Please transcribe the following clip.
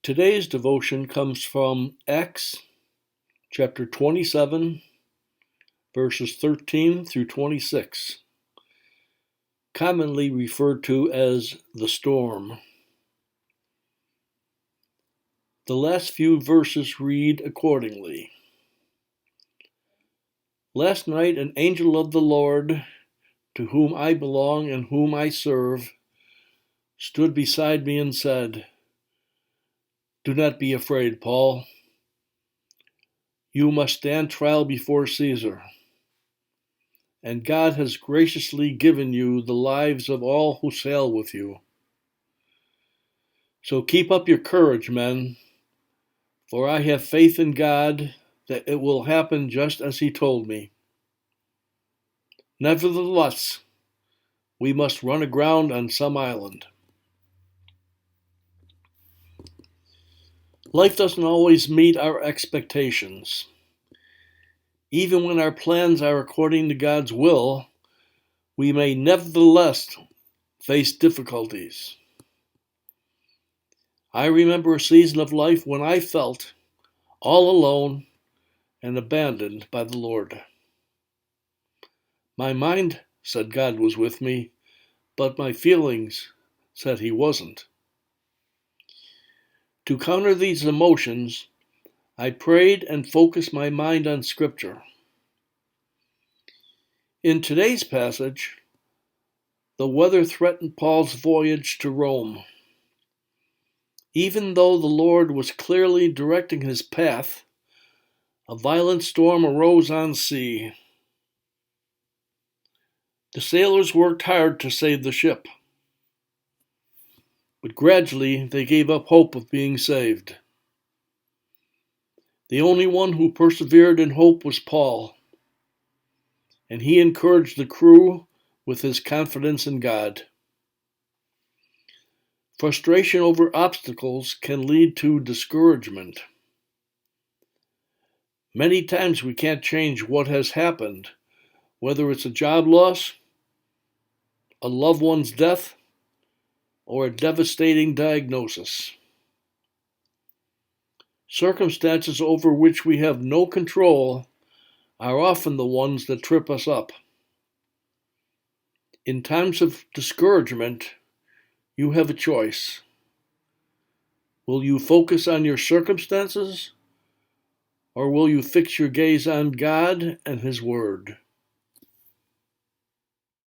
Today's devotion comes from Acts chapter 27, verses 13 through 26, commonly referred to as the storm. The last few verses read accordingly. Last night an angel of the Lord, to whom I belong and whom I serve, stood beside me and said, "Do not be afraid, Paul. You must stand trial before Caesar, and God has graciously given you the lives of all who sail with you. So keep up your courage, men, for I have faith in God that it will happen just as he told me. Nevertheless, we must run aground on some island." Life doesn't always meet our expectations. Even when our plans are according to God's will, we may nevertheless face difficulties. I remember a season of life when I felt all alone and abandoned by the Lord. My mind said God was with me, but my feelings said he wasn't. To counter these emotions, I prayed and focused my mind on Scripture. In today's passage, the weather threatened Paul's voyage to Rome. Even though the Lord was clearly directing his path, a violent storm arose on sea. The sailors worked hard to save the ship, but gradually they gave up hope of being saved. The only one who persevered in hope was Paul, and he encouraged the crew with his confidence in God. Frustration over obstacles can lead to discouragement. Many times we can't change what has happened, whether it's a job loss, a loved one's death, or a devastating diagnosis. Circumstances over which we have no control are often the ones that trip us up. In times of discouragement, you have a choice. Will you focus on your circumstances, or will you fix your gaze on God and His Word?